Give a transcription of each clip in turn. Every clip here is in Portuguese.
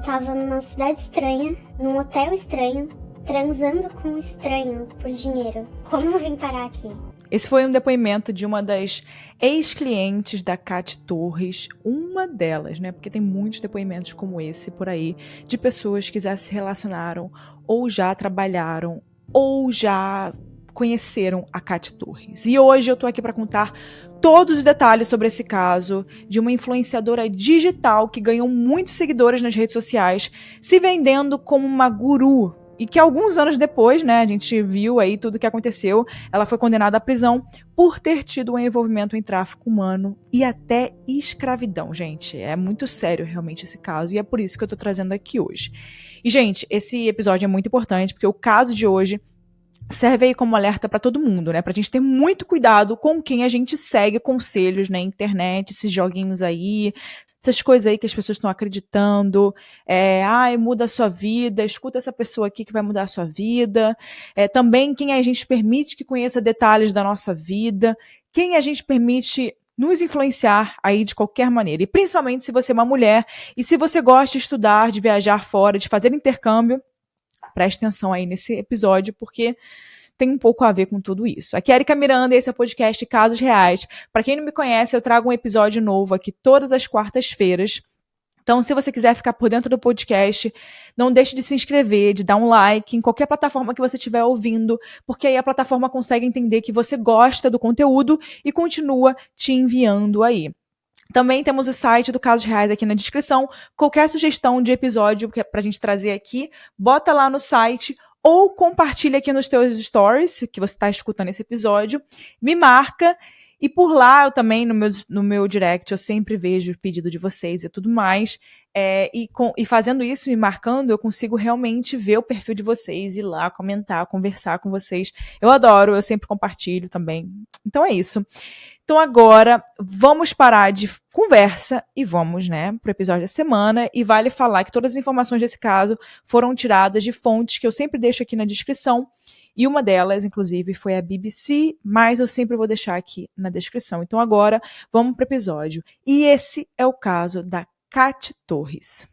tava numa cidade estranha, num hotel estranho, transando com um estranho por dinheiro. Como eu vim parar aqui? Esse foi um depoimento de uma das ex-clientes da Katy Torres, uma delas, né? Porque tem muitos depoimentos como esse por aí, de pessoas que já se relacionaram, ou já trabalharam, ou já conheceram a Katy Torres. E hoje eu tô aqui para contar todos os detalhes sobre esse caso de uma influenciadora digital que ganhou muitos seguidores nas redes sociais, se vendendo como uma guru. E que alguns anos depois, né, a gente viu aí tudo o que aconteceu, ela foi condenada à prisão por ter tido um envolvimento em tráfico humano e até escravidão, gente. É muito sério realmente esse caso e é por isso que eu tô trazendo aqui hoje. E, gente, esse episódio é muito importante porque o caso de hoje serve aí como alerta para todo mundo, né? Pra gente ter muito cuidado com quem a gente segue conselhos na internet, esses joguinhos aí, essas coisas aí que as pessoas estão acreditando, muda a sua vida, escuta essa pessoa aqui que vai mudar a sua vida, também quem a gente permite que conheça detalhes da nossa vida, quem a gente permite nos influenciar aí de qualquer maneira, e principalmente se você é uma mulher, e se você gosta de estudar, de viajar fora, de fazer intercâmbio, preste atenção aí nesse episódio, porque tem um pouco a ver com tudo isso. Aqui é Erika Miranda e esse é o podcast Casos Reais. Para quem não me conhece, eu trago um episódio novo aqui todas as quartas-feiras. Então, se você quiser ficar por dentro do podcast, não deixe de se inscrever, de dar um like em qualquer plataforma que você estiver ouvindo, porque aí a plataforma consegue entender que você gosta do conteúdo e continua te enviando aí. Também temos o site do Casos Reais aqui na descrição. Qualquer sugestão de episódio que é pra gente trazer aqui, bota lá no site ou compartilha aqui nos teus stories, que você está escutando esse episódio, me marca, e por lá eu também, no meu direct, eu sempre vejo o pedido de vocês e tudo mais, e fazendo isso, me marcando, eu consigo realmente ver o perfil de vocês, ir lá, comentar, conversar com vocês. Eu adoro, eu sempre compartilho também. Então é isso. Então agora, vamos parar de conversa e vamos, né, pro episódio da semana. E vale falar que todas as informações desse caso foram tiradas de fontes que eu sempre deixo aqui na descrição. E uma delas, inclusive, foi a BBC, mas eu sempre vou deixar aqui na descrição. Então agora, vamos pro episódio. E esse é o caso da Katy Torres.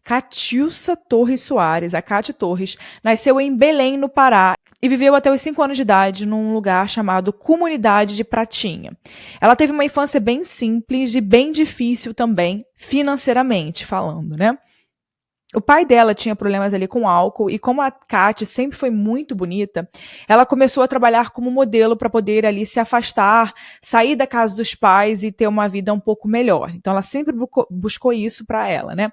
Catiúcia Torres Soares, a Katy Torres, nasceu em Belém, no Pará, e viveu até os 5 anos de idade num lugar chamado Comunidade de Pratinha. Ela teve uma infância bem simples e bem difícil também, financeiramente falando, né? O pai dela tinha problemas ali com álcool e como a Katy sempre foi muito bonita, ela começou a trabalhar como modelo para poder ali se afastar, sair da casa dos pais e ter uma vida um pouco melhor. Então ela sempre buscou isso para ela, né?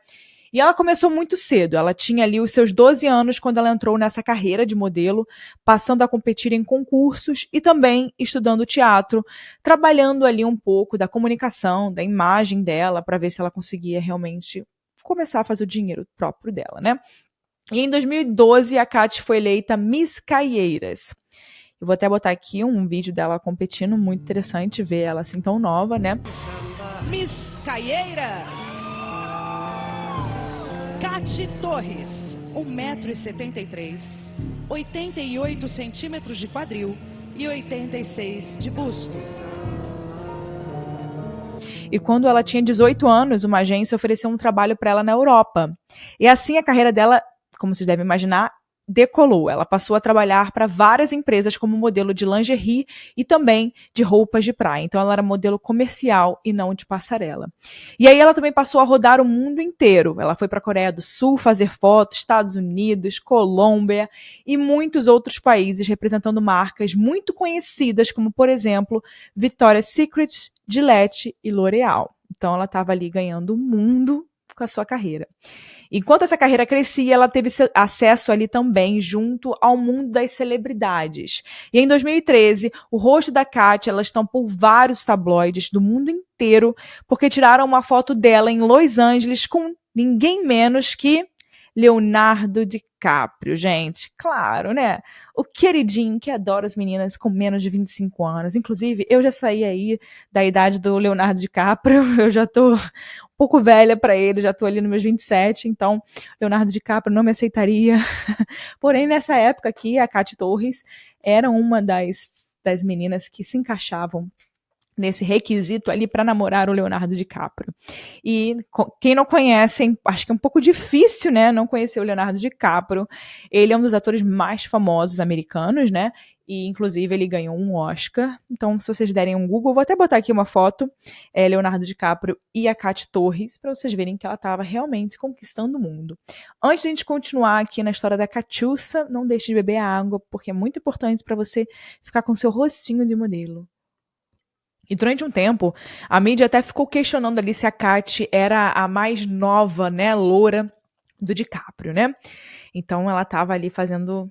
E ela começou muito cedo, ela tinha ali os seus 12 anos quando ela entrou nessa carreira de modelo, passando a competir em concursos e também estudando teatro, trabalhando ali um pouco da comunicação, da imagem dela, para ver se ela conseguia realmente começar a fazer o dinheiro próprio dela, né? E em 2012, a Katy foi eleita Miss Caieiras. Eu vou até botar aqui um vídeo dela competindo, muito interessante ver ela assim tão nova, né? Miss Caieiras! Katy Torres, 1,73 m, 88 centímetros de quadril e 86 de busto. E quando ela tinha 18 anos, uma agência ofereceu um trabalho para ela na Europa. E assim a carreira dela, como vocês devem imaginar, decolou. Ela passou a trabalhar para várias empresas como modelo de lingerie e também de roupas de praia. Então ela era modelo comercial e não de passarela. E aí ela também passou a rodar o mundo inteiro. Ela foi para a Coreia do Sul fazer fotos, Estados Unidos, Colômbia e muitos outros países representando marcas muito conhecidas como, por exemplo, Victoria's Secret, Gillette e L'Oréal. Então ela estava ali ganhando o mundo com a sua carreira. Enquanto essa carreira crescia, ela teve acesso ali também junto ao mundo das celebridades. E em 2013, o rosto da Katy, ela estampou vários tabloides do mundo inteiro porque tiraram uma foto dela em Los Angeles com ninguém menos que Leonardo DiCaprio, gente. Claro, né? O queridinho que adora as meninas com menos de 25 anos. Inclusive, eu já saí aí da idade do Leonardo DiCaprio. Eu já tô um pouco velha pra ele, já tô ali nos meus 27, então Leonardo DiCaprio não me aceitaria. Porém, nessa época aqui, a Katy Torres era uma das meninas que se encaixavam nesse requisito ali para namorar o Leonardo DiCaprio. E quem não conhece, acho que é um pouco difícil, né, não conhecer o Leonardo DiCaprio. Ele é um dos atores mais famosos americanos, né, e inclusive ele ganhou um Oscar. Então, se vocês derem um Google, vou até botar aqui uma foto, Leonardo DiCaprio e a Katy Torres, para vocês verem que ela estava realmente conquistando o mundo. Antes de a gente continuar aqui na história da Catiúcia, não deixe de beber água, porque é muito importante para você ficar com seu rostinho de modelo. E durante um tempo, a mídia até ficou questionando ali se a Katy era a mais nova, né, loura do DiCaprio, né? Então ela tava ali fazendo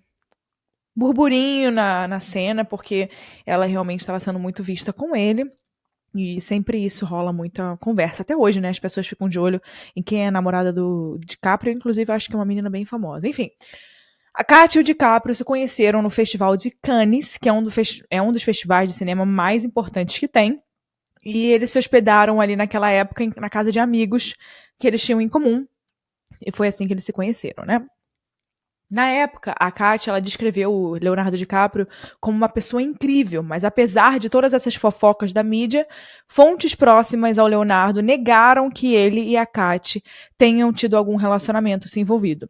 burburinho na cena, porque ela realmente estava sendo muito vista com ele. E sempre isso rola muita conversa. Até hoje, né? As pessoas ficam de olho em quem é a namorada do DiCaprio. Inclusive, acho que é uma menina bem famosa. Enfim, a Katy e o DiCaprio se conheceram no Festival de Cannes, que é um dos festivais de cinema mais importantes que tem. E eles se hospedaram ali naquela época na casa de amigos que eles tinham em comum. E foi assim que eles se conheceram, né? Na época, a Katy, ela descreveu o Leonardo DiCaprio como uma pessoa incrível, mas apesar de todas essas fofocas da mídia, fontes próximas ao Leonardo negaram que ele e a Katy tenham tido algum relacionamento se envolvido.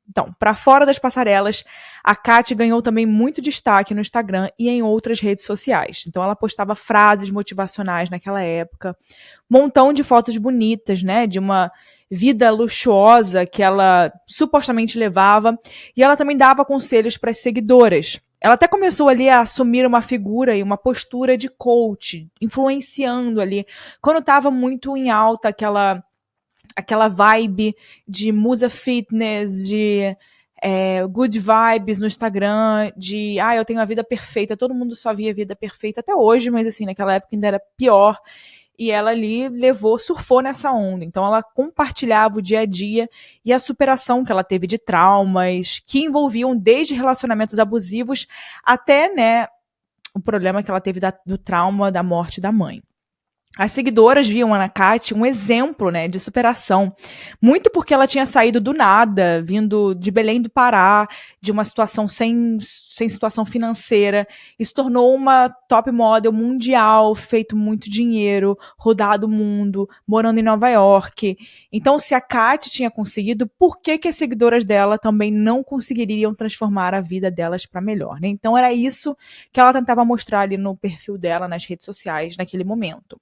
Então, para fora das passarelas, a Katy ganhou também muito destaque no Instagram e em outras redes sociais. Então, ela postava frases motivacionais naquela época, um montão de fotos bonitas, né, de uma vida luxuosa que ela supostamente levava, e ela também dava conselhos para as seguidoras. Ela até começou ali a assumir uma figura e uma postura de coach, influenciando ali, quando estava muito em alta aquela vibe de musa fitness, de good vibes no Instagram, de eu tenho a vida perfeita, todo mundo só via a vida perfeita até hoje, mas assim, naquela época ainda era pior, e ela ali surfou nessa onda, então ela compartilhava o dia a dia e a superação que ela teve de traumas, que envolviam desde relacionamentos abusivos até, né, o problema que ela teve do trauma da morte da mãe. As seguidoras viam na Katy um exemplo, né, de superação, muito porque ela tinha saído do nada, vindo de Belém do Pará, de uma situação sem situação financeira, e se tornou uma top model mundial, feito muito dinheiro, rodado o mundo, morando em Nova York. Então, se a Katy tinha conseguido, por que as seguidoras dela também não conseguiriam transformar a vida delas para melhor, né? Então, era isso que ela tentava mostrar ali no perfil dela, nas redes sociais, naquele momento.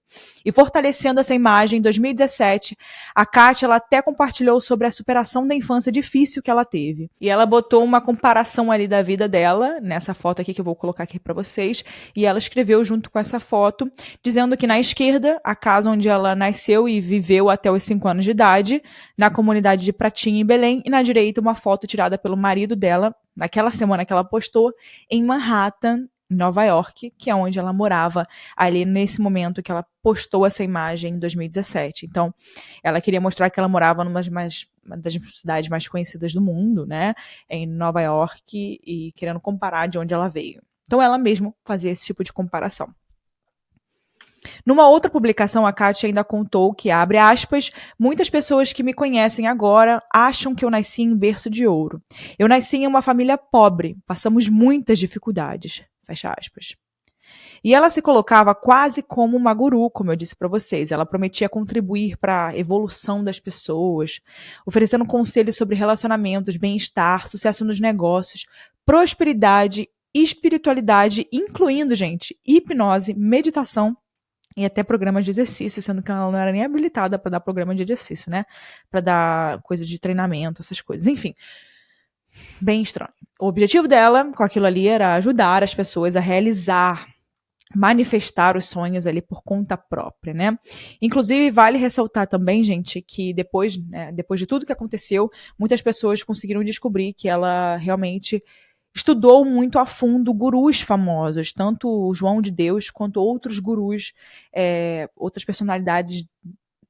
E fortalecendo essa imagem, em 2017, a Katy, ela até compartilhou sobre a superação da infância difícil que ela teve. E ela botou uma comparação ali da vida dela, nessa foto aqui que eu vou colocar aqui para vocês, e ela escreveu junto com essa foto, dizendo que na esquerda, a casa onde ela nasceu e viveu até os 5 anos de idade, na comunidade de Pratinha, em Belém, e na direita uma foto tirada pelo marido dela, naquela semana que ela postou, em Manhattan, em Nova York, que é onde ela morava ali nesse momento que ela postou essa imagem em 2017. Então, ela queria mostrar que ela morava numa das cidades mais conhecidas do mundo, né, em Nova York, e querendo comparar de onde ela veio. Então, ela mesma fazia esse tipo de comparação. Numa outra publicação, a Katy ainda contou que, abre aspas, muitas pessoas que me conhecem agora acham que eu nasci em berço de ouro. Eu nasci em uma família pobre, passamos muitas dificuldades, fecha aspas. E ela se colocava quase como uma guru, como eu disse para vocês. Ela prometia contribuir para a evolução das pessoas, oferecendo conselhos sobre relacionamentos, bem-estar, sucesso nos negócios, prosperidade, espiritualidade, incluindo, gente, hipnose, meditação, e até programas de exercício, sendo que ela não era nem habilitada para dar programa de exercício, né? Para dar coisa de treinamento, essas coisas. Enfim, bem estranho. O objetivo dela com aquilo ali era ajudar as pessoas a realizar, manifestar os sonhos ali por conta própria, né? Inclusive, vale ressaltar também, gente, que depois de tudo que aconteceu, muitas pessoas conseguiram descobrir que ela realmente estudou muito a fundo gurus famosos, tanto o João de Deus quanto outros gurus, outras personalidades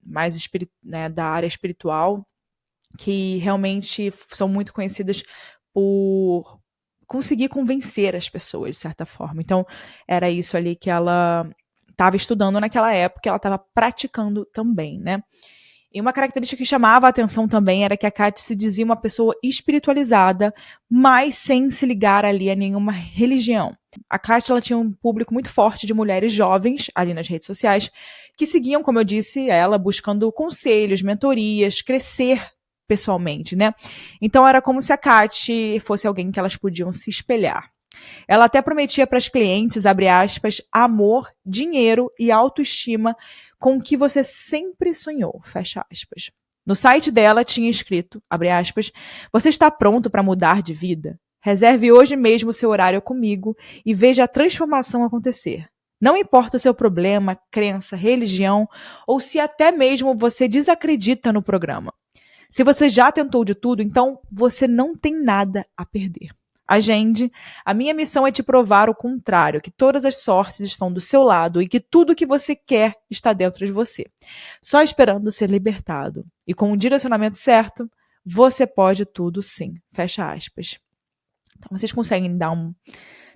mais da área espiritual, que realmente são muito conhecidas por conseguir convencer as pessoas, de certa forma. Então, era isso ali que ela estava estudando naquela época, ela estava praticando também, né? E uma característica que chamava a atenção também era que a Kat se dizia uma pessoa espiritualizada, mas sem se ligar ali a nenhuma religião. A Kat, ela tinha um público muito forte de mulheres jovens ali nas redes sociais que seguiam, como eu disse, ela buscando conselhos, mentorias, crescer pessoalmente, né? Então era como se a Kat fosse alguém que elas podiam se espelhar. Ela até prometia para as clientes, abre aspas, amor, dinheiro e autoestima com o que você sempre sonhou, fecha aspas. No site dela tinha escrito, abre aspas, você está pronto para mudar de vida? Reserve hoje mesmo seu horário comigo e veja a transformação acontecer. Não importa o seu problema, crença, religião ou se até mesmo você desacredita no programa. Se você já tentou de tudo, então você não tem nada a perder. Agende. A minha missão é te provar o contrário, que todas as sortes estão do seu lado e que tudo que você quer está dentro de você, só esperando ser libertado. E com o direcionamento certo, você pode tudo sim. Fecha aspas. Então vocês conseguem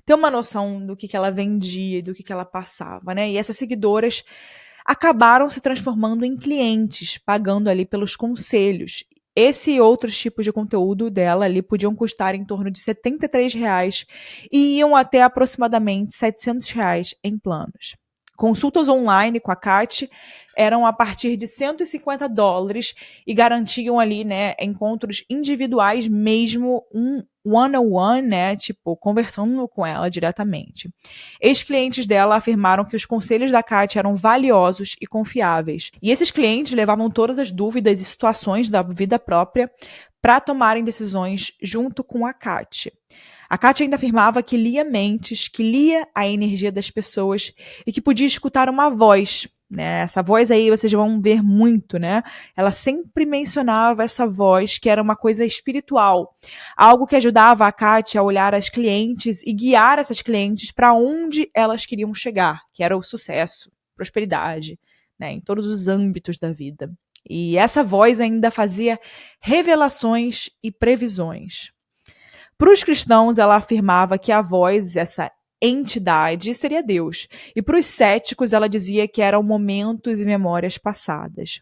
ter uma noção do que ela vendia e do que ela passava, né? E essas seguidoras acabaram se transformando em clientes, pagando ali pelos conselhos. Esse e outros tipos de conteúdo dela ali podiam custar em torno de R$ 73 e iam até aproximadamente R$ 700 em planos. Consultas online com a Kat eram a partir de $150 e garantiam ali, né, encontros individuais mesmo, um one-on-one, né, tipo, conversando com ela diretamente. Ex-clientes dela afirmaram que os conselhos da Kat eram valiosos e confiáveis. E esses clientes levavam todas as dúvidas e situações da vida própria para tomarem decisões junto com a Kat. A Kat ainda afirmava que lia mentes, que lia a energia das pessoas e que podia escutar uma voz, né? Essa voz aí vocês vão ver muito, né? Ela sempre mencionava essa voz que era uma coisa espiritual, algo que ajudava a Kat a olhar as clientes e guiar essas clientes para onde elas queriam chegar, que era o sucesso, prosperidade, né? Em todos os âmbitos da vida. E essa voz ainda fazia revelações e previsões. Para os cristãos, ela afirmava que a voz, essa entidade, seria Deus. E para os céticos, ela dizia que eram momentos e memórias passadas.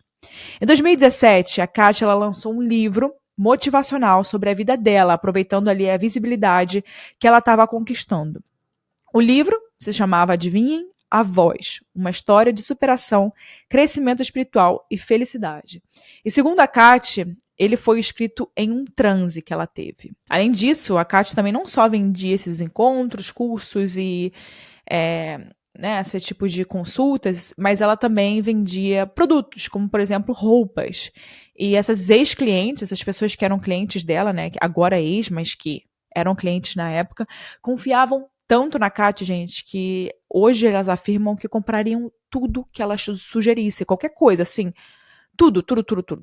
Em 2017, a Kat lançou um livro motivacional sobre a vida dela, aproveitando ali a visibilidade que ela estava conquistando. O livro se chamava, adivinhem, A Voz, uma história de superação, crescimento espiritual e felicidade. E segundo a Kat, ele foi escrito em um transe que ela teve. Além disso, a Kat também não só vendia esses encontros, cursos e esse tipo de consultas, mas ela também vendia produtos, como, por exemplo, roupas. E essas ex-clientes, essas pessoas que eram clientes dela, né, agora ex, mas que eram clientes na época, confiavam tanto na Kat, gente, que hoje elas afirmam que comprariam tudo que ela sugerisse, qualquer coisa, assim, tudo.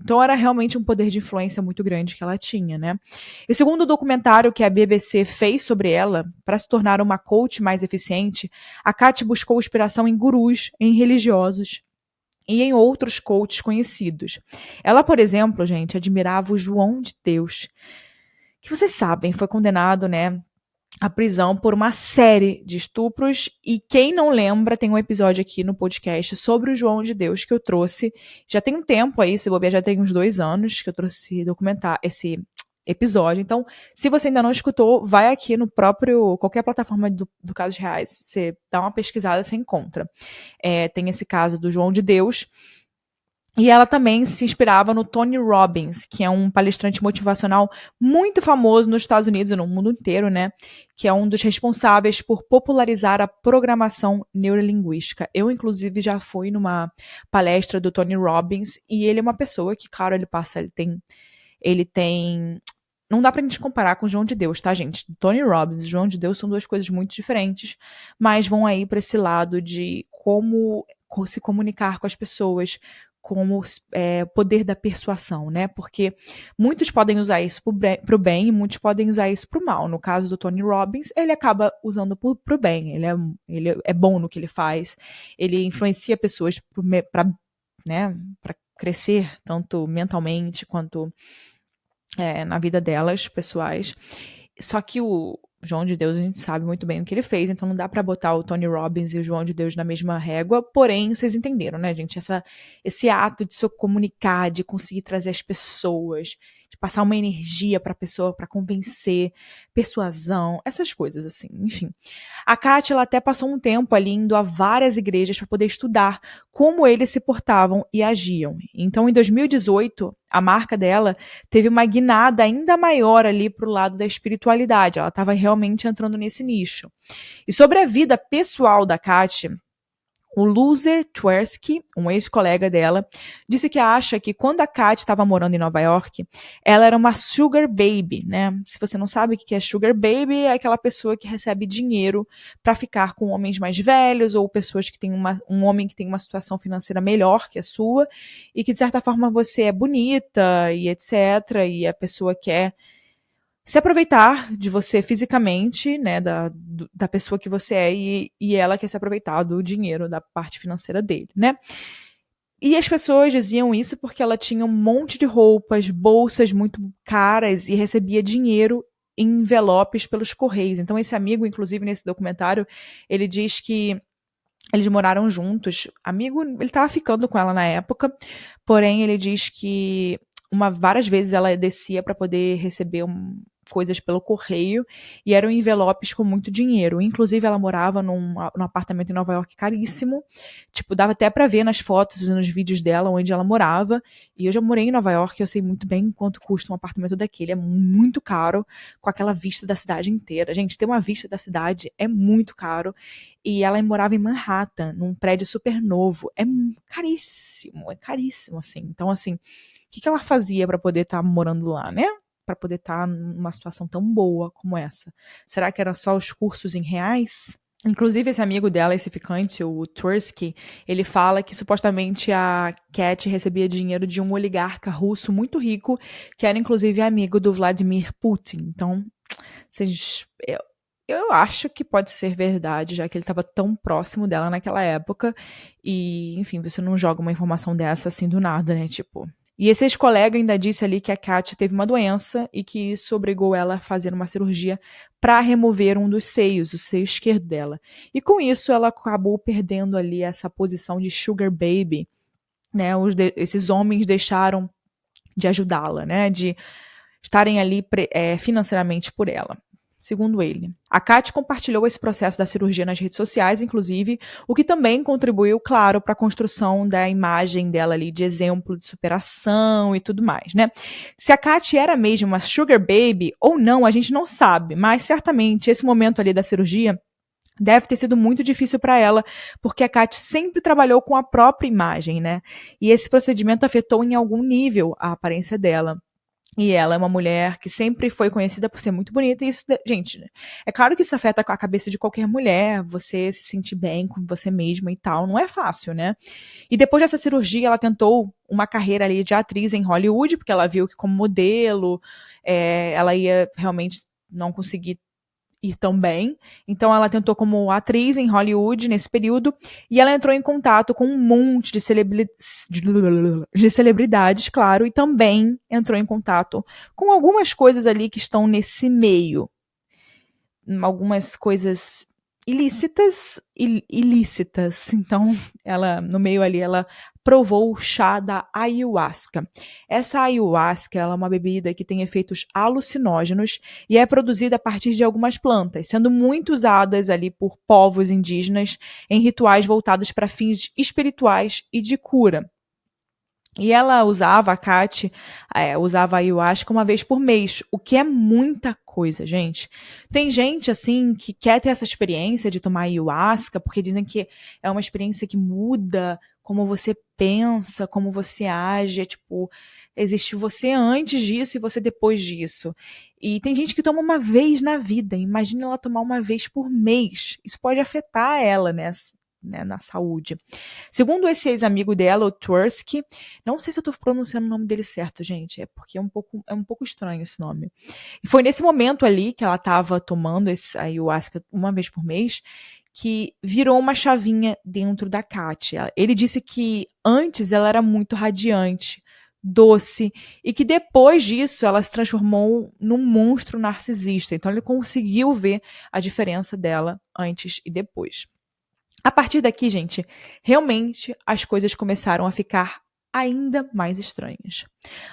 Então era realmente um poder de influência muito grande que ela tinha, né? E segundo o documentário que a BBC fez sobre ela, para se tornar uma coach mais eficiente, a Kat buscou inspiração em gurus, em religiosos e em outros coaches conhecidos. Ela, por exemplo, gente, admirava o João de Deus, que vocês sabem, foi condenado, né, à prisão por uma série de estupros, e quem não lembra, tem um episódio aqui no podcast sobre o João de Deus que eu trouxe, já tem um tempo aí, se bobear já tem uns 2 anos que eu trouxe esse episódio, então se você ainda não escutou, vai aqui no próprio, qualquer plataforma do Casos Reais, você dá uma pesquisada, você encontra. Tem esse caso do João de Deus. E ela também se inspirava no Tony Robbins, que é um palestrante motivacional muito famoso nos Estados Unidos e no mundo inteiro, né? Que é um dos responsáveis por popularizar a programação neurolinguística. Eu, inclusive, já fui numa palestra do Tony Robbins e ele é uma pessoa que, claro, ele tem... Não dá pra gente comparar com o João de Deus, tá, gente? Tony Robbins e João de Deus são 2 coisas muito diferentes, mas vão aí para esse lado de como se comunicar com as pessoas, como poder da persuasão, né? Porque muitos podem usar isso pro bem e muitos podem usar isso pro mal. No caso do Tony Robbins, ele acaba usando pro bem. Ele é bom no que ele faz. Ele influencia pessoas para crescer, tanto mentalmente quanto na vida delas, pessoais. Só que o João de Deus, a gente sabe muito bem o que ele fez, então não dá pra botar o Tony Robbins e o João de Deus na mesma régua, porém, vocês entenderam, né, gente? Esse ato de se comunicar, de conseguir trazer as pessoas, de passar uma energia pra pessoa, pra convencer, persuasão, essas coisas, assim, enfim. A Kátia, ela até passou um tempo ali indo a várias igrejas para poder estudar como eles se portavam e agiam. Então, em 2018, a marca dela teve uma guinada ainda maior ali pro lado da espiritualidade. Ela estava realmente entrando nesse nicho. E sobre a vida pessoal da Kátia, o Loser Tversky, um ex-colega dela, disse que acha que quando a Kat estava morando em Nova York, ela era uma sugar baby, né? Se você não sabe o que é sugar baby, é aquela pessoa que recebe dinheiro para ficar com homens mais velhos ou pessoas que têm um homem que tem uma situação financeira melhor que a sua e que de certa forma você é bonita e etc. E a pessoa quer se aproveitar de você fisicamente, né, da pessoa que você é, e ela quer se aproveitar do dinheiro, da parte financeira dele, né? E as pessoas diziam isso porque ela tinha um monte de roupas, bolsas muito caras e recebia dinheiro em envelopes pelos correios. Então esse amigo, inclusive nesse documentário, ele diz que eles moraram juntos. Amigo, ele estava ficando com ela na época, porém ele diz que várias vezes ela descia para poder receber coisas pelo correio e eram envelopes com muito dinheiro. Inclusive, ela morava num apartamento em Nova York caríssimo. Tipo, dava até pra ver nas fotos e nos vídeos dela onde ela morava. E eu já morei em Nova York, eu sei muito bem quanto custa um apartamento daquele. É muito caro, com aquela vista da cidade inteira. Gente, ter uma vista da cidade é muito caro. E ela morava em Manhattan, num prédio super novo. É caríssimo, assim. Então, assim, o que ela fazia pra poder estar morando lá, né? Para poder estar numa situação tão boa como essa? Será que eram só os cursos em reais? Inclusive, esse amigo dela, esse ficante, o Tversky, ele fala que supostamente a Kat recebia dinheiro de um oligarca russo muito rico, que era inclusive amigo do Vladimir Putin. Então, eu acho que pode ser verdade, já que ele estava tão próximo dela naquela época. E, enfim, você não joga uma informação dessa assim do nada, né? Tipo. E esse ex-colega ainda disse ali que a Kátia teve uma doença e que isso obrigou ela a fazer uma cirurgia para remover um dos seios, o seio esquerdo dela. E com isso ela acabou perdendo ali essa posição de sugar baby, né? Esses homens deixaram de ajudá-la, né? De estarem ali financeiramente por ela. Segundo ele. A Kat compartilhou esse processo da cirurgia nas redes sociais, inclusive, o que também contribuiu, claro, para a construção da imagem dela ali de exemplo de superação e tudo mais, né? Se a Kat era mesmo uma sugar baby ou não, a gente não sabe, mas certamente esse momento ali da cirurgia deve ter sido muito difícil para ela, porque a Kat sempre trabalhou com a própria imagem, né? E esse procedimento afetou em algum nível a aparência dela. E ela é uma mulher que sempre foi conhecida por ser muito bonita. E isso, gente, é claro que isso afeta a cabeça de qualquer mulher. Você se sentir bem com você mesma e tal. Não é fácil, né? E depois dessa cirurgia, ela tentou uma carreira ali de atriz em Hollywood, porque ela viu que como modelo, ela ia realmente não conseguir ir tão bem. Então ela tentou como atriz em Hollywood nesse período e ela entrou em contato com um monte de celebridades, claro, e também entrou em contato com algumas coisas ali que estão nesse meio. Algumas coisas ilícitas. Então, ela, no meio ali, ela provou o chá da ayahuasca. Essa ayahuasca, ela é uma bebida que tem efeitos alucinógenos e é produzida a partir de algumas plantas, sendo muito usadas ali por povos indígenas em rituais voltados para fins espirituais e de cura. E ela a Kat, usava a ayahuasca uma vez por mês, o que é muita coisa, gente. Tem gente, assim, que quer ter essa experiência de tomar ayahuasca, porque dizem que é uma experiência que muda como você pensa, como você age, tipo, existe você antes disso e você depois disso. E tem gente que toma uma vez na vida, imagina ela tomar uma vez por mês. Isso pode afetar ela, né, na saúde. Segundo esse ex-amigo dela, o Tversky, não sei se eu tô pronunciando o nome dele certo, gente, é porque é um pouco estranho esse nome. E foi nesse momento ali que ela tava tomando esse ayahuasca uma vez por mês, que virou uma chavinha dentro da Kátia. Ele disse que antes ela era muito radiante, doce, e que depois disso ela se transformou num monstro narcisista. Então ele conseguiu ver a diferença dela antes e depois. A partir daqui, gente, realmente as coisas começaram a ficar ainda mais estranhas.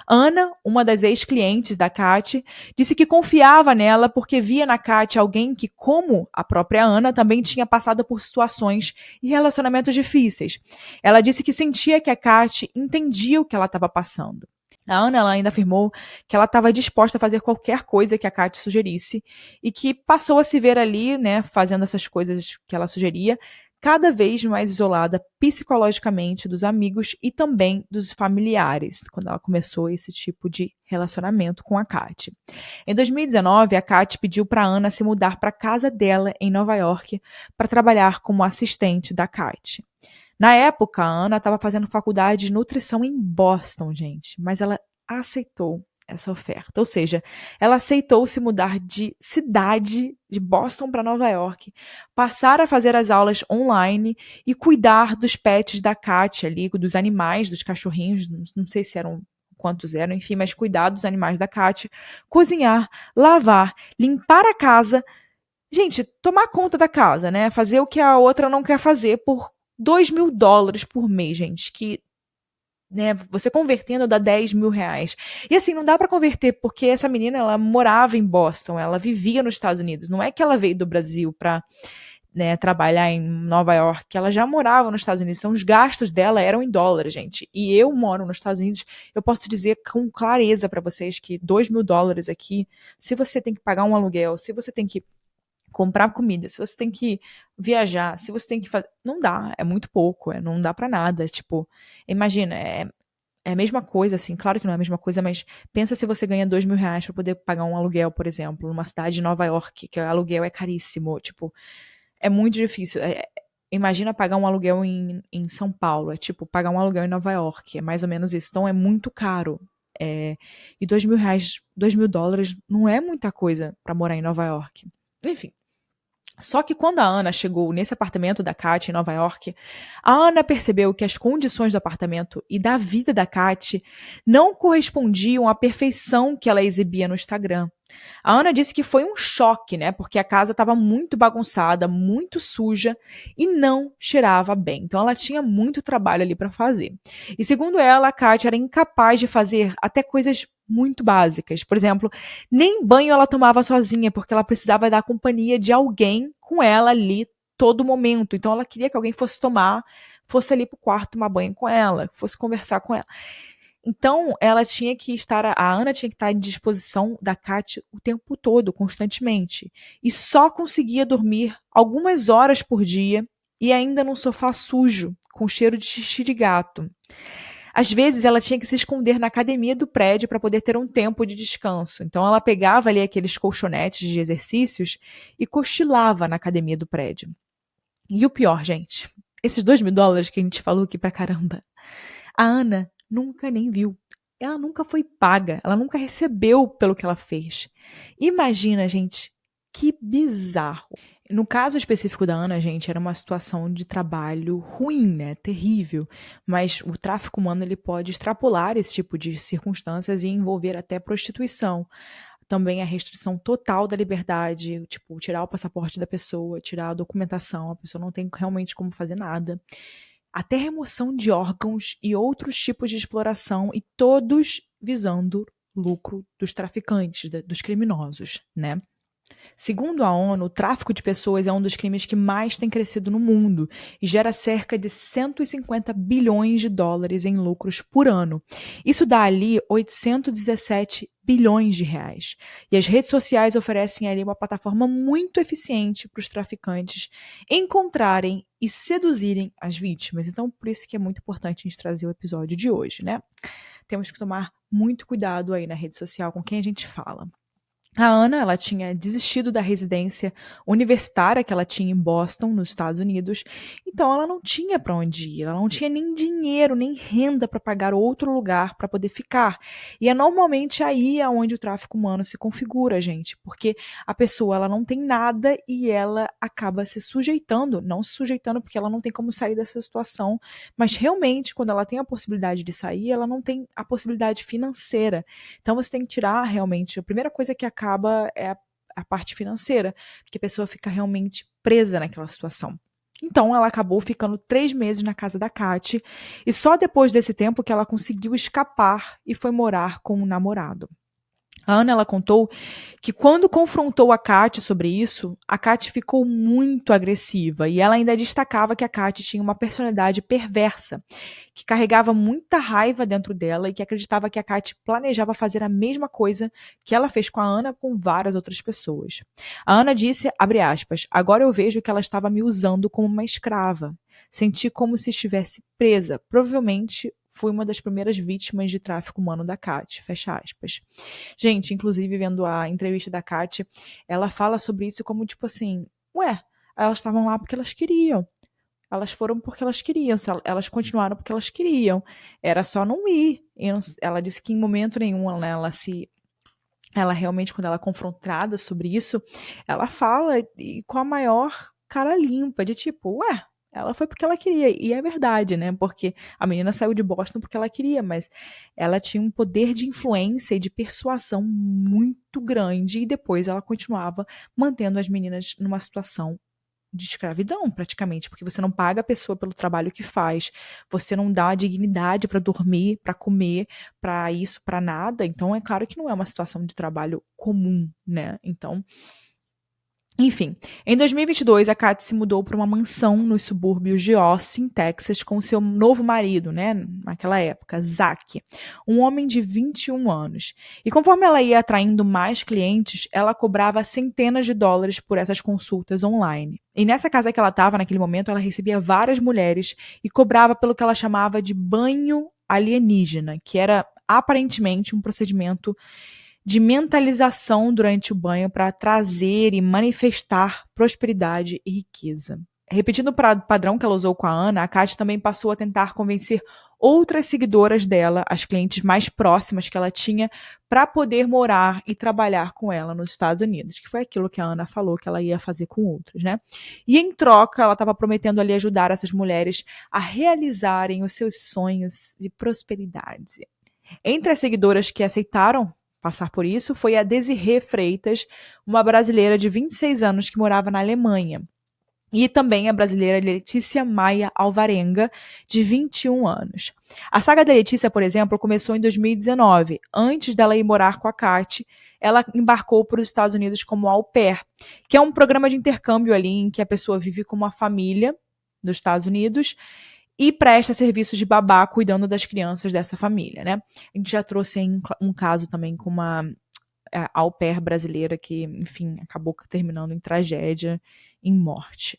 Ana, uma das ex-clientes da Kat, disse que confiava nela porque via na Kat alguém que, como a própria Ana, também tinha passado por situações e relacionamentos difíceis. Ela disse que sentia que a Kat entendia o que ela estava passando. A Ana ela ainda afirmou que ela estava disposta a fazer qualquer coisa que a Kat sugerisse e que passou a se ver ali, né, fazendo essas coisas que ela sugeria, cada vez mais isolada psicologicamente dos amigos e também dos familiares, quando ela começou esse tipo de relacionamento com a Kat. Em 2019, a Kat pediu para a Ana se mudar para a casa dela em Nova York para trabalhar como assistente da Kat. Na época, a Ana estava fazendo faculdade de nutrição em Boston, gente, mas ela aceitou essa oferta. Ou seja, ela aceitou se mudar de cidade, de Boston para Nova York, passar a fazer as aulas online e cuidar dos pets da Kat ali, dos animais, dos cachorrinhos, não sei se eram quantos eram, enfim, mas cuidar dos animais da Kat, cozinhar, lavar, limpar a casa, gente, tomar conta da casa, né? Fazer o que a outra não quer fazer por $2.000 por mês, gente, que, né, você convertendo dá R$10.000. E assim, não dá para converter porque essa menina, ela morava em Boston, ela vivia nos Estados Unidos. Não é que ela veio do Brasil para, né, trabalhar em Nova York, ela já morava nos Estados Unidos. Então os gastos dela eram em dólares, gente. E eu moro nos Estados Unidos, eu posso dizer com clareza para vocês que $2.000 aqui, se você tem que pagar um aluguel, se você tem que comprar comida, se você tem que viajar, se você tem que fazer, não dá, é muito pouco, não dá pra nada, tipo, imagina, é a mesma coisa, assim, claro que não é a mesma coisa, mas pensa se você ganha R$2.000 pra poder pagar um aluguel, por exemplo, numa cidade de Nova York, que o aluguel é caríssimo, tipo, é muito difícil, imagina pagar um aluguel em São Paulo, é tipo, pagar um aluguel em Nova York, é mais ou menos isso, então é muito caro, e R$2.000, $2.000 não é muita coisa pra morar em Nova York, enfim. Só que quando a Ana chegou nesse apartamento da Kat em Nova York, a Ana percebeu que as condições do apartamento e da vida da Kat não correspondiam à perfeição que ela exibia no Instagram. A Ana disse que foi um choque, né? Porque a casa estava muito bagunçada, muito suja e não cheirava bem. Então ela tinha muito trabalho ali para fazer. E segundo ela, a Kat era incapaz de fazer até coisas muito básicas. Por exemplo, nem banho ela tomava sozinha, porque ela precisava da companhia de alguém com ela ali todo momento. Então ela queria que alguém fosse ali pro quarto tomar banho com ela, fosse conversar com ela. Então, ela tinha que estar, a Ana tinha que estar à disposição da Kat o tempo todo, constantemente. E só conseguia dormir algumas horas por dia e ainda num sofá sujo, com cheiro de xixi de gato. Às vezes, ela tinha que se esconder na academia do prédio para poder ter um tempo de descanso. Então, ela pegava ali aqueles colchonetes de exercícios e cochilava na academia do prédio. E o pior, gente, esses $2.000 que a gente falou aqui pra caramba, a Ana nunca nem viu. Ela nunca foi paga, ela nunca recebeu pelo que ela fez. Imagina, gente, que bizarro. No caso específico da Ana, gente, era uma situação de trabalho ruim, né? Terrível. Mas o tráfico humano ele pode extrapolar esse tipo de circunstâncias e envolver até prostituição. Também a restrição total da liberdade, tipo, tirar o passaporte da pessoa, tirar a documentação, a pessoa não tem realmente como fazer nada. Até remoção de órgãos e outros tipos de exploração, e todos visando lucro dos traficantes, dos criminosos, né? Segundo a ONU, o tráfico de pessoas é um dos crimes que mais tem crescido no mundo e gera cerca de 150 bilhões de dólares em lucros por ano. Isso dá ali 817 bilhões de reais. E as redes sociais oferecem ali uma plataforma muito eficiente para os traficantes encontrarem e seduzirem as vítimas. Então, por isso que é muito importante a gente trazer o episódio de hoje, né? Temos que tomar muito cuidado aí na rede social com quem a gente fala. A Ana, ela tinha desistido da residência universitária que ela tinha em Boston, nos Estados Unidos, então ela não tinha para onde ir, ela não tinha nem dinheiro, nem renda para pagar outro lugar para poder ficar. E é normalmente aí onde o tráfico humano se configura, gente, porque a pessoa ela não tem nada e ela acaba se sujeitando, não se sujeitando porque ela não tem como sair dessa situação, mas realmente quando ela tem a possibilidade de sair, ela não tem a possibilidade financeira. Então você tem que tirar realmente, a primeira coisa que acaba é a parte financeira, porque a pessoa fica realmente presa naquela situação. Então ela acabou ficando 3 meses na casa da Kate, e só depois desse tempo que ela conseguiu escapar e foi morar com um namorado. A Ana, ela contou que quando confrontou a Kate sobre isso, a Kate ficou muito agressiva e ela ainda destacava que a Kate tinha uma personalidade perversa, que carregava muita raiva dentro dela e que acreditava que a Kate planejava fazer a mesma coisa que ela fez com a Ana com várias outras pessoas. A Ana disse, abre aspas, agora eu vejo que ela estava me usando como uma escrava. Senti como se estivesse presa. Provavelmente fui uma das primeiras vítimas de tráfico humano da Kate, fecha aspas. Gente, inclusive, vendo a entrevista da Kate, ela fala sobre isso como, tipo assim, elas estavam lá porque elas queriam. Elas foram porque elas queriam, elas continuaram porque elas queriam. Era só não ir. Ela disse que em momento nenhum ela realmente, quando ela é confrontada sobre isso, ela fala com a maior cara limpa, de tipo, ela foi porque ela queria. E é verdade, né? Porque a menina saiu de Boston porque ela queria, mas ela tinha um poder de influência e de persuasão muito grande. E depois ela continuava mantendo as meninas numa situação de escravidão, praticamente, porque você não paga a pessoa pelo trabalho que faz, você não dá dignidade para dormir, para comer, para isso, para nada. Então, é claro que não é uma situação de trabalho comum, né? Então, enfim, em 2022, a Kate se mudou para uma mansão nos subúrbios de Austin, Texas, com seu novo marido, né, naquela época, Zach, um homem de 21 anos. E conforme ela ia atraindo mais clientes, ela cobrava centenas de dólares por essas consultas online. E nessa casa que ela estava, naquele momento, ela recebia várias mulheres e cobrava pelo que ela chamava de banho alienígena, que era aparentemente um procedimento de mentalização durante o banho para trazer e manifestar prosperidade e riqueza. Repetindo o padrão que ela usou com a Ana, a Kate também passou a tentar convencer outras seguidoras dela, as clientes mais próximas que ela tinha, para poder morar e trabalhar com ela nos Estados Unidos, que foi aquilo que a Ana falou que ela ia fazer com outras, né? E em troca, ela estava prometendo ali ajudar essas mulheres a realizarem os seus sonhos de prosperidade. Entre as seguidoras que aceitaram passar por isso foi a Desirê Freitas, uma brasileira de 26 anos que morava na Alemanha. E também a brasileira Letícia Maia Alvarenga, de 21 anos. A saga da Letícia, por exemplo, começou em 2019. Antes dela ir morar com a Kate, ela embarcou para os Estados Unidos como au pair, que é um programa de intercâmbio ali em que a pessoa vive com uma família dos Estados Unidos e presta serviços de babá cuidando das crianças dessa família, né? A gente já trouxe um caso também com uma au pair brasileira que, enfim, acabou terminando em tragédia, em morte.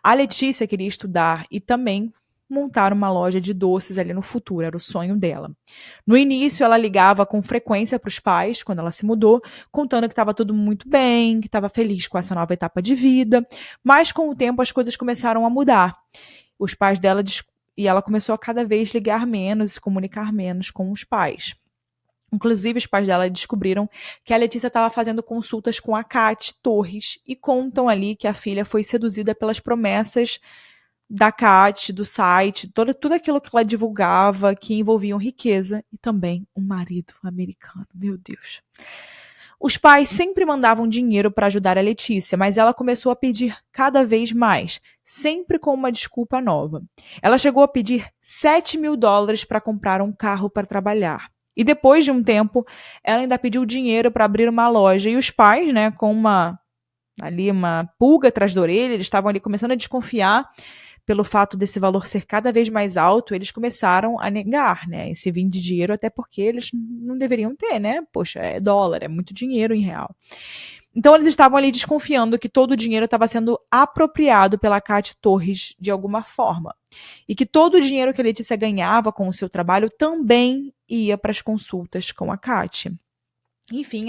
A Letícia queria estudar e também montar uma loja de doces ali no futuro, era o sonho dela. No início, ela ligava com frequência para os pais, quando ela se mudou, contando que estava tudo muito bem, que estava feliz com essa nova etapa de vida, mas com o tempo as coisas começaram a mudar. Os pais dela e ela começou a cada vez ligar menos e se comunicar menos com os pais. Inclusive, os pais dela descobriram que a Letícia estava fazendo consultas com a Kate Torres e contam ali que a filha foi seduzida pelas promessas da Kate, do site, tudo aquilo que ela divulgava que envolviam riqueza e também um marido americano. Meu Deus. Os pais sempre mandavam dinheiro para ajudar a Letícia, mas ela começou a pedir cada vez mais, sempre com uma desculpa nova. Ela chegou a pedir $7.000 para comprar um carro para trabalhar. E depois de um tempo, ela ainda pediu dinheiro para abrir uma loja. E os pais, né, com uma pulga atrás da orelha, eles estavam ali começando a desconfiar pelo fato desse valor ser cada vez mais alto, eles começaram a negar, né, esse envio de dinheiro, até porque eles não deveriam ter, né? Poxa, é dólar, é muito dinheiro em real. Então eles estavam ali desconfiando que todo o dinheiro estava sendo apropriado pela Kate Torres de alguma forma. E que todo o dinheiro que a Letícia ganhava com o seu trabalho também ia para as consultas com a Kate. Enfim,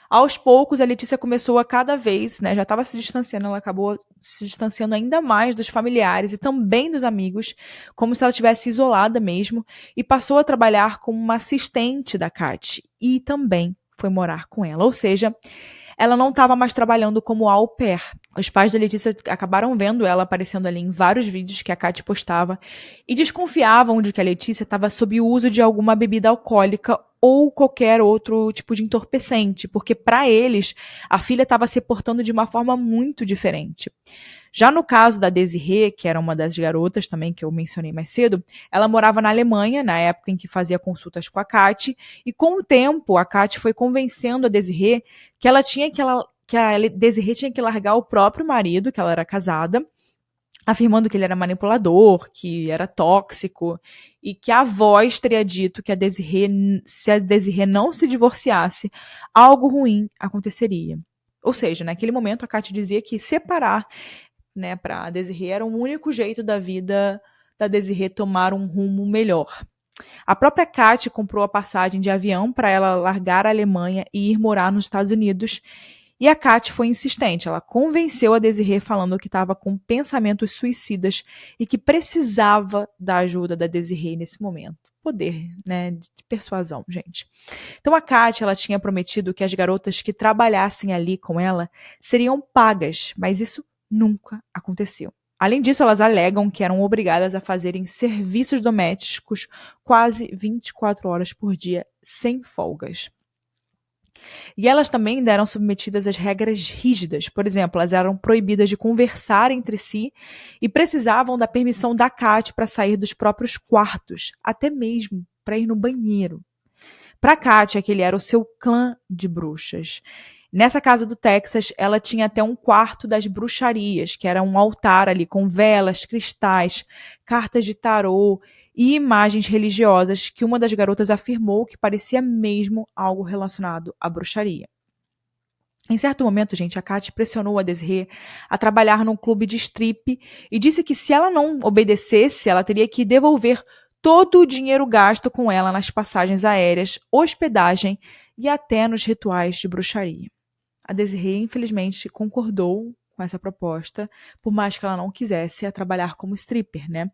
Aos poucos, a Letícia começou a cada vez, né, já estava se distanciando, ela acabou se distanciando ainda mais dos familiares e também dos amigos, como se ela estivesse isolada mesmo, e passou a trabalhar como uma assistente da Kat e também foi morar com ela. Ou seja, ela não estava mais trabalhando como au pair. Os pais da Letícia acabaram vendo ela aparecendo ali em vários vídeos que a Kat postava e desconfiavam de que a Letícia estava sob o uso de alguma bebida alcoólica ou qualquer outro tipo de entorpecente, porque para eles a filha estava se portando de uma forma muito diferente. Já no caso da Desirê, que era uma das garotas também que eu mencionei mais cedo, ela morava na Alemanha, na época em que fazia consultas com a Kat, e com o tempo a Kat foi convencendo a Desirê que a Desirê tinha que largar o próprio marido, que ela era casada, afirmando que ele era manipulador, que era tóxico, e que a voz teria dito que se a Desirê não se divorciasse, algo ruim aconteceria. Ou seja, naquele momento a Kat dizia que separar, né, para a Desirê era o único jeito da vida da Desirê tomar um rumo melhor. A própria Kat comprou a passagem de avião para ela largar a Alemanha e ir morar nos Estados Unidos. E a Kat foi insistente, ela convenceu a Desirê falando que estava com pensamentos suicidas e que precisava da ajuda da Desirê nesse momento. Poder, né, de persuasão, gente. Então a Kat, ela tinha prometido que as garotas que trabalhassem ali com ela seriam pagas, mas isso nunca aconteceu. Além disso, elas alegam que eram obrigadas a fazerem serviços domésticos quase 24 horas por dia, sem folgas. E elas também eram submetidas às regras rígidas. Por exemplo, elas eram proibidas de conversar entre si e precisavam da permissão da Kat para sair dos próprios quartos, até mesmo para ir no banheiro. Para Kat, aquele era o seu clã de bruxas. Nessa casa do Texas, ela tinha até um quarto das bruxarias, que era um altar ali com velas, cristais, cartas de tarô e imagens religiosas que uma das garotas afirmou que parecia mesmo algo relacionado à bruxaria. Em certo momento, gente, a Kat pressionou a Desirê a trabalhar num clube de strip e disse que se ela não obedecesse, ela teria que devolver todo o dinheiro gasto com ela nas passagens aéreas, hospedagem e até nos rituais de bruxaria. A Desirê, infelizmente, concordou com essa proposta, por mais que ela não quisesse trabalhar como stripper, né?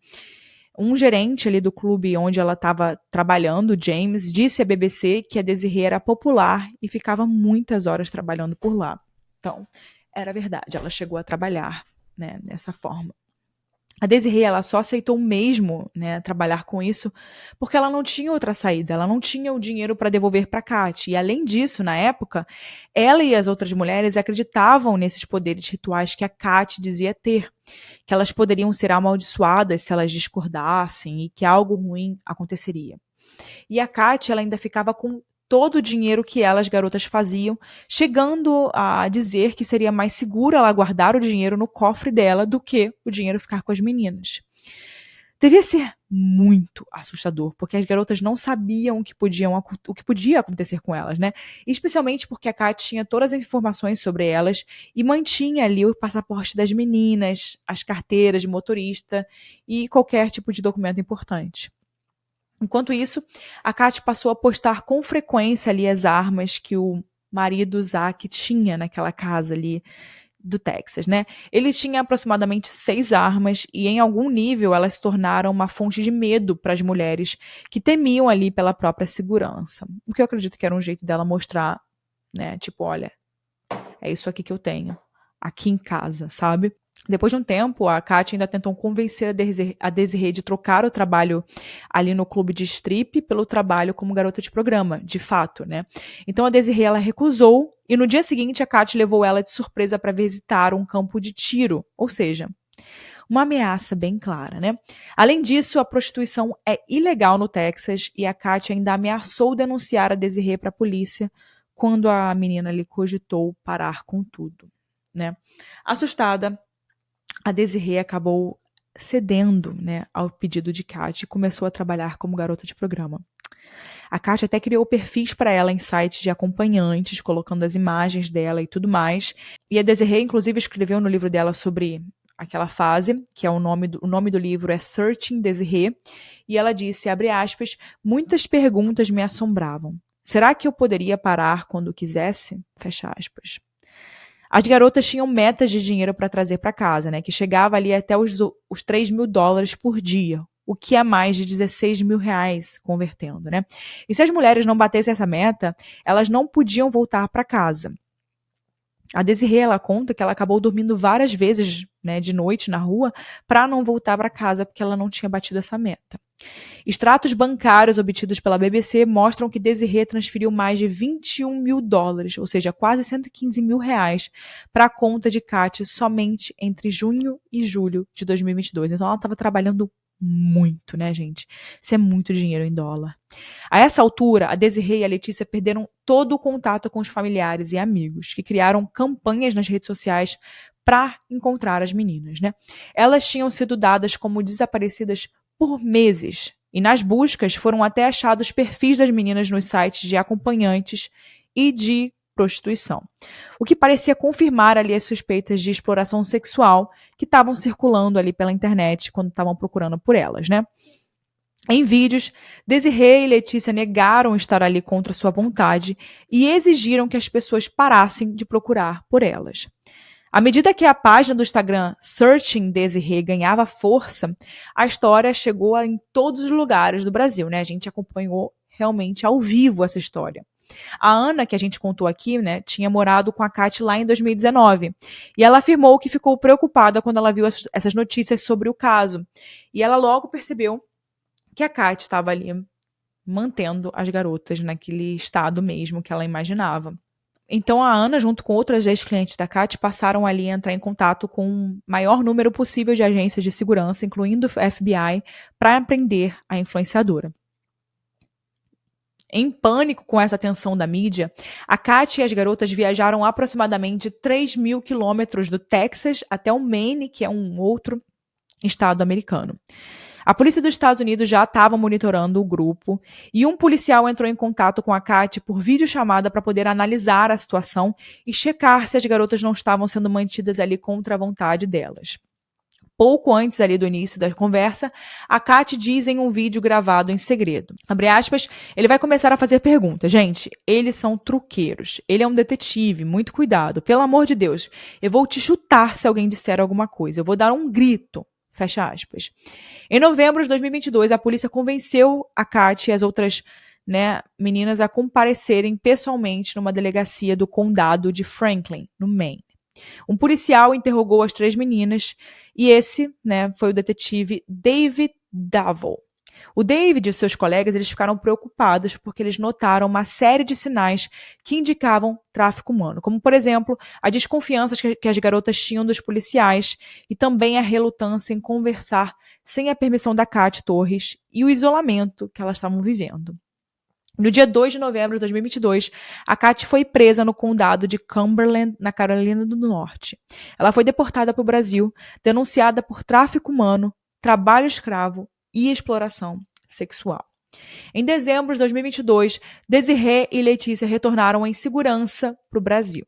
Um gerente ali do clube onde ela estava trabalhando, James, disse à BBC que a Desirê era popular e ficava muitas horas trabalhando por lá. Então, era verdade, ela chegou a trabalhar, né, dessa forma. A Desirê, ela só aceitou mesmo, né, trabalhar com isso porque ela não tinha outra saída, ela não tinha o dinheiro para devolver para a Kat. E além disso, na época, ela e as outras mulheres acreditavam nesses poderes rituais que a Kat dizia ter, que elas poderiam ser amaldiçoadas se elas discordassem e que algo ruim aconteceria. E a Kat, ela ainda ficava com todo o dinheiro que elas, garotas, faziam, chegando a dizer que seria mais seguro ela guardar o dinheiro no cofre dela do que o dinheiro ficar com as meninas. Devia ser muito assustador, porque as garotas não sabiam o que podia acontecer com elas, né? Especialmente porque a Kat tinha todas as informações sobre elas e mantinha ali o passaporte das meninas, as carteiras de motorista e qualquer tipo de documento importante. Enquanto isso, a Kat passou a postar com frequência ali as armas que o marido Zach tinha naquela casa ali do Texas, né? Ele tinha aproximadamente 6 armas e em algum nível elas se tornaram uma fonte de medo para as mulheres que temiam ali pela própria segurança. O que eu acredito que era um jeito dela mostrar, né? Tipo, olha, é isso aqui que eu tenho aqui em casa, sabe? Depois de um tempo, a Kat ainda tentou convencer a Desirê de trocar o trabalho ali no clube de strip pelo trabalho como garota de programa, de fato, né? Então a Desirê, ela recusou e no dia seguinte a Kat levou ela de surpresa para visitar um campo de tiro, ou seja, uma ameaça bem clara, né? Além disso, a prostituição é ilegal no Texas e a Kat ainda ameaçou denunciar a Desirê para a polícia quando a menina lhe cogitou parar com tudo, né? Assustada, a Desirê acabou cedendo, né, ao pedido de Kat e começou a trabalhar como garota de programa. A Kat até criou perfis para ela em sites de acompanhantes, colocando as imagens dela e tudo mais. E a Desirê, inclusive, escreveu no livro dela sobre aquela fase, que é o nome do livro é Searching Desirê, e ela disse, abre aspas, muitas perguntas me assombravam. Será que eu poderia parar quando quisesse? Fecha aspas. As garotas tinham metas de dinheiro para trazer para casa, né? Que chegava ali até os $3.000 por dia, o que é mais de R$16.000 convertendo, né? E se as mulheres não batessem essa meta, elas não podiam voltar para casa. A Desirê, ela conta que ela acabou dormindo várias vezes, né, de noite na rua para não voltar para casa porque ela não tinha batido essa meta. Extratos bancários obtidos pela BBC mostram que Desirê transferiu mais de $21.000, ou seja, quase R$115.000, para a conta de Kat somente entre junho e julho de 2022. Então ela estava trabalhando muito, né, gente? Isso é muito dinheiro em dólar. A essa altura, a Desirê e a Letícia perderam todo o contato com os familiares e amigos, que criaram campanhas nas redes sociais para encontrar as meninas, né? Elas tinham sido dadas como desaparecidas por meses, e nas buscas foram até achados perfis das meninas nos sites de acompanhantes e de prostituição, o que parecia confirmar ali as suspeitas de exploração sexual que estavam circulando ali pela internet quando estavam procurando por elas, né? Em vídeos, Desirê e Letícia negaram estar ali contra sua vontade e exigiram que as pessoas parassem de procurar por elas. À medida que a página do Instagram Searching Desirê ganhava força, a história chegou em todos os lugares do Brasil, né? A gente acompanhou realmente ao vivo essa história. A Ana, que a gente contou aqui, né, tinha morado com a Kat lá em 2019. E ela afirmou que ficou preocupada quando ela viu essas notícias sobre o caso. E ela logo percebeu que a Kat estava ali mantendo as garotas naquele estado mesmo que ela imaginava. Então a Ana, junto com outras ex-clientes da Kat, passaram ali a entrar em contato com o maior número possível de agências de segurança, incluindo o FBI, para prender a influenciadora. Em pânico com essa tensão da mídia, a Kat e as garotas viajaram aproximadamente 3.000 quilômetros do Texas até o Maine, que é um outro estado americano. A polícia dos Estados Unidos já estava monitorando o grupo e um policial entrou em contato com a Kat por videochamada para poder analisar a situação e checar se as garotas não estavam sendo mantidas ali contra a vontade delas. Pouco antes ali do início da conversa, a Kat diz em um vídeo gravado em segredo, abre aspas, ele vai começar a fazer perguntas. Gente, eles são truqueiros. Ele é um detetive, muito cuidado. Pelo amor de Deus, eu vou te chutar se alguém disser alguma coisa. Eu vou dar um grito. Fecha aspas. Em novembro de 2022, a polícia convenceu a Kat e as outras, né, meninas a comparecerem pessoalmente numa delegacia do condado de Franklin, no Maine. Um policial interrogou as 3 meninas e esse, né, foi o detetive David Davol. O David e os seus colegas eles ficaram preocupados porque eles notaram uma série de sinais que indicavam tráfico humano, como, por exemplo, a desconfiança que as garotas tinham dos policiais e também a relutância em conversar sem a permissão da Kat Torres e o isolamento que elas estavam vivendo. No dia 2 de novembro de 2022, a Kat foi presa no condado de Cumberland, na Carolina do Norte. Ela foi deportada para o Brasil, denunciada por tráfico humano, trabalho escravo e exploração sexual. Em dezembro de 2022, Desirê e Letícia retornaram em segurança para o Brasil.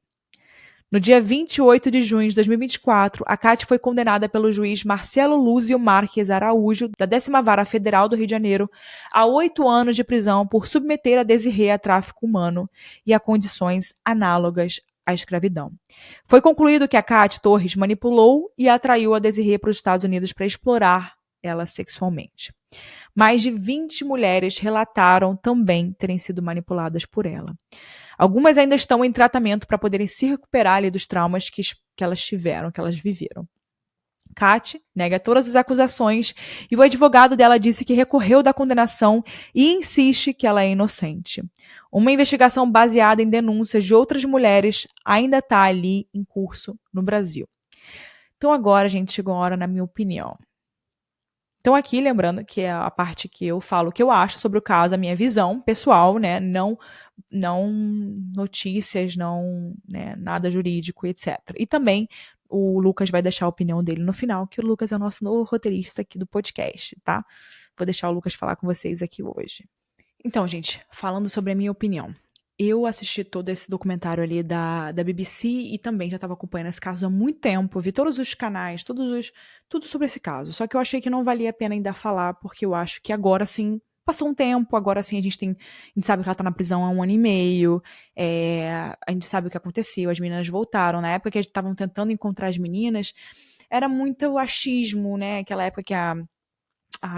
No dia 28 de junho de 2024, a Kat foi condenada pelo juiz Marcelo Lúcio Marques Araújo, da 10ª Vara Federal do Rio de Janeiro, a 8 anos de prisão por submeter a Desirê a tráfico humano e a condições análogas à escravidão. Foi concluído que a Kat Torres manipulou e atraiu a Desirê para os Estados Unidos para explorar ela sexualmente. Mais de 20 mulheres relataram também terem sido manipuladas por ela. Algumas ainda estão em tratamento para poderem se recuperar ali dos traumas que elas tiveram, que elas viveram. Kat nega todas as acusações e o advogado dela disse que recorreu da condenação e insiste que ela é inocente. Uma investigação baseada em denúncias de outras mulheres ainda está ali em curso no Brasil. Então agora a gente chegou a hora na minha opinião. Então aqui, lembrando que é a parte que eu falo o que eu acho sobre o caso, a minha visão pessoal, né, não notícias, não, né, nada jurídico, etc. E também o Lucas vai deixar a opinião dele no final, que o Lucas é o nosso novo roteirista aqui do podcast, tá? Vou deixar o Lucas falar com vocês aqui hoje. Então, gente, falando sobre a minha opinião. Eu assisti todo esse documentário ali da BBC e também já estava acompanhando esse caso há muito tempo. Vi todos os canais, tudo sobre esse caso. Só que eu achei que não valia a pena ainda falar, porque eu acho que agora sim passou um tempo, agora sim a gente sabe que ela tá na prisão há 1 ano e meio, a gente sabe o que aconteceu, as meninas voltaram. Na época que a gente estavam tentando encontrar as meninas, era muito achismo, né? Aquela época que a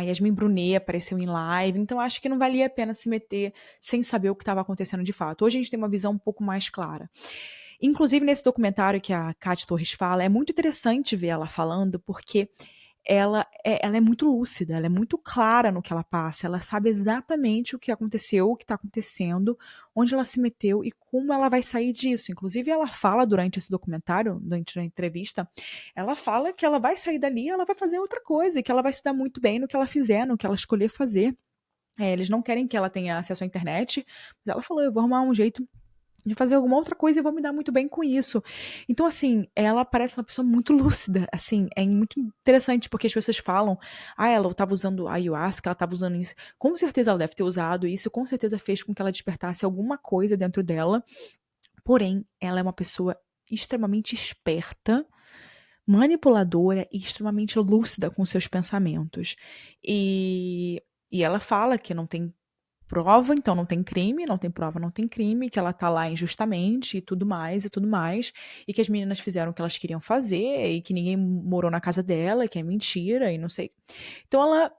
Yasmin Brunet apareceu em live, então acho que não valia a pena se meter sem saber o que estava acontecendo de fato. Hoje a gente tem uma visão um pouco mais clara. Inclusive, nesse documentário que a Katy Torres fala, é muito interessante ver ela falando, porque ela é muito lúcida, ela é muito clara no que ela passa, ela sabe exatamente o que aconteceu, o que está acontecendo, onde ela se meteu e como ela vai sair disso. Inclusive, ela fala durante esse documentário, durante a entrevista, ela fala que ela vai sair dali e ela vai fazer outra coisa, e que ela vai se dar muito bem no que ela fizer, no que ela escolher fazer. Eles não querem que ela tenha acesso à internet, mas ela falou, eu vou arrumar um jeito de fazer alguma outra coisa e vou me dar muito bem com isso. Então, assim, ela parece uma pessoa muito lúcida, assim, é muito interessante, porque as pessoas falam, ela estava usando ayahuasca, ela estava usando isso. Com certeza ela deve ter usado isso, com certeza fez com que ela despertasse alguma coisa dentro dela, porém, ela é uma pessoa extremamente esperta, manipuladora e extremamente lúcida com seus pensamentos. E ela fala que não tem prova, então não tem crime, não tem prova, não tem crime, que ela tá lá injustamente e tudo mais, e que as meninas fizeram o que elas queriam fazer, e que ninguém morou na casa dela, que é mentira, e não sei. Então ela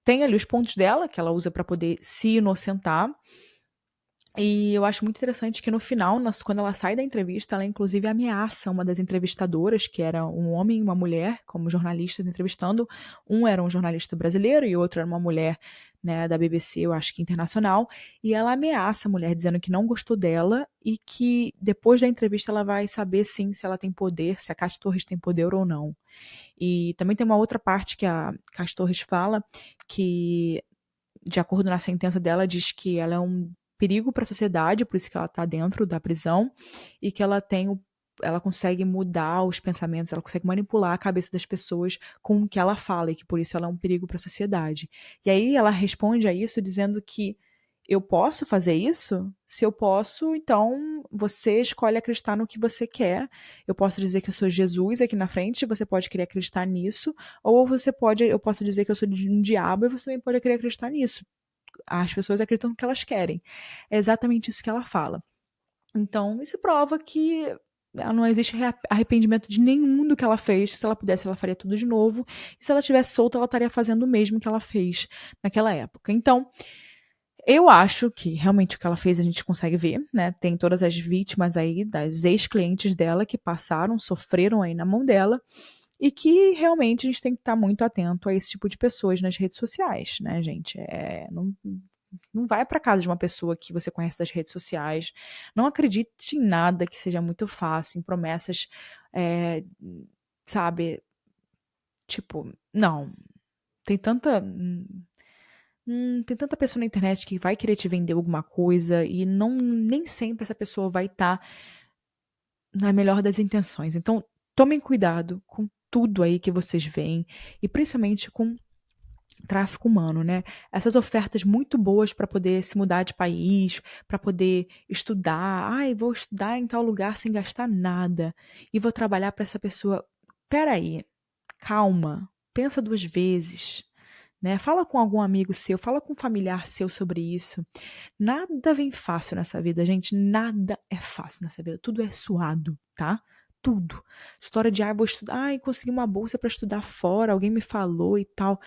tem ali os pontos dela, que ela usa para poder se inocentar, e eu acho muito interessante que no final, quando ela sai da entrevista, ela inclusive ameaça uma das entrevistadoras, que era um homem e uma mulher, como jornalistas entrevistando. Um era um jornalista brasileiro e o outro era uma mulher, né, da BBC, eu acho que internacional. E ela ameaça a mulher, dizendo que não gostou dela e que depois da entrevista ela vai saber sim se ela tem poder, se a Katy Torres tem poder ou não. E também tem uma outra parte que a Katy Torres fala, que, de acordo na sentença dela, diz que ela é um perigo para a sociedade, por isso que ela está dentro da prisão, e que ela consegue mudar os pensamentos, ela consegue manipular a cabeça das pessoas com o que ela fala, e que por isso ela é um perigo para a sociedade. E aí ela responde a isso dizendo que eu posso fazer isso? Se eu posso, então você escolhe acreditar no que você quer. Eu posso dizer que eu sou Jesus aqui na frente, você pode querer acreditar nisso, ou eu posso dizer que eu sou um diabo e você também pode querer acreditar nisso. As pessoas acreditam no que elas querem. É exatamente isso que ela fala. Então, isso prova que não existe arrependimento de nenhum do que ela fez. Se ela pudesse, ela faria tudo de novo. E se ela tivesse solta, ela estaria fazendo o mesmo que ela fez naquela época. Então, eu acho que realmente o que ela fez a gente consegue ver, né? Tem todas as vítimas aí, das ex-clientes dela que passaram, sofreram aí na mão dela. E que realmente a gente tem que estar muito atento a esse tipo de pessoas nas redes sociais, né, gente? Não vai para casa de uma pessoa que você conhece das redes sociais. Não acredite em nada que seja muito fácil, em promessas, sabe? Tipo, não. Tem tanta pessoa na internet que vai querer te vender alguma coisa e nem sempre essa pessoa vai estar na melhor das intenções. Então, tomem cuidado com tudo aí que vocês veem, e principalmente com tráfico humano, né? Essas ofertas muito boas para poder se mudar de país, para poder estudar. Vou estudar em tal lugar sem gastar nada e vou trabalhar para essa pessoa. Peraí, calma, pensa 2 vezes, né? Fala com algum amigo seu, fala com um familiar seu sobre isso. Nada vem fácil nessa vida, gente. Nada é fácil nessa vida. Tudo é suado, tá? Tudo. História de, vou estudar, consegui uma bolsa para estudar fora, alguém me falou e tal.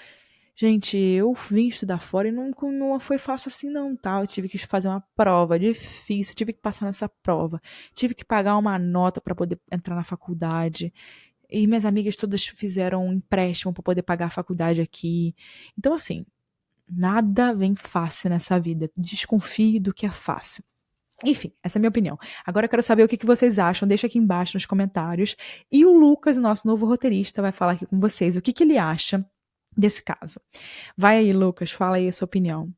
Gente, eu vim estudar fora e não foi fácil assim não, tá? Eu tive que fazer uma prova difícil, tive que passar nessa prova, tive que pagar uma nota para poder entrar na faculdade. E minhas amigas todas fizeram um empréstimo para poder pagar a faculdade aqui. Então, assim, nada vem fácil nessa vida. Desconfie do que é fácil. Enfim, essa é a minha opinião. Agora eu quero saber o que vocês acham. Deixa aqui embaixo nos comentários. E o Lucas, o nosso novo roteirista, vai falar aqui com vocês o que ele acha desse caso. Vai aí, Lucas, fala aí a sua opinião.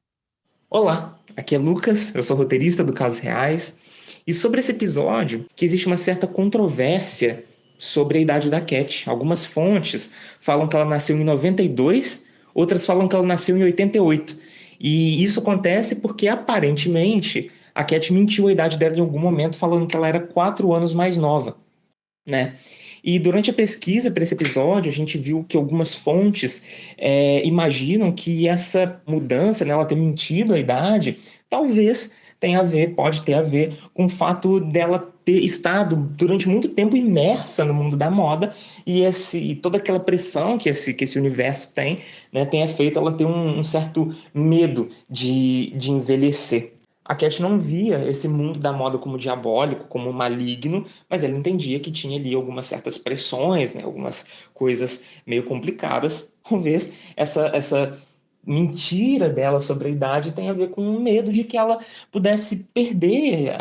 Olá, aqui é Lucas, eu sou roteirista do Casos Reais. E sobre esse episódio, que existe uma certa controvérsia sobre a idade da Katy. Algumas fontes falam que ela nasceu em 92, outras falam que ela nasceu em 88. E isso acontece porque, aparentemente, a Katy mentiu a idade dela em algum momento, falando que ela era 4 anos mais nova, né? E durante a pesquisa para esse episódio, a gente viu que algumas fontes imaginam que essa mudança, né, ela ter mentido a idade, talvez tenha a ver, pode ter a ver com o fato dela ter estado durante muito tempo imersa no mundo da moda e toda aquela pressão que esse universo tem, né, tenha feito ela ter um certo medo de envelhecer. A Cat não via esse mundo da moda como diabólico, como maligno, mas ela entendia que tinha ali algumas certas pressões, né, algumas coisas meio complicadas. Talvez essa mentira dela sobre a idade tenha a ver com o medo de que ela pudesse perder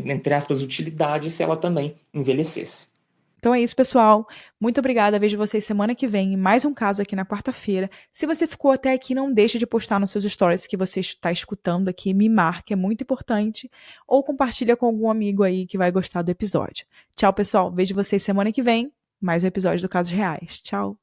entre aspas, utilidade se ela também envelhecesse. Então é isso, pessoal. Muito obrigada. Vejo vocês semana que vem em mais um caso aqui na quarta-feira. Se você ficou até aqui, não deixe de postar nos seus stories que você está escutando aqui. Me marque, é muito importante. Ou compartilha com algum amigo aí que vai gostar do episódio. Tchau, pessoal. Vejo vocês semana que vem. Mais um episódio do Casos Reais. Tchau.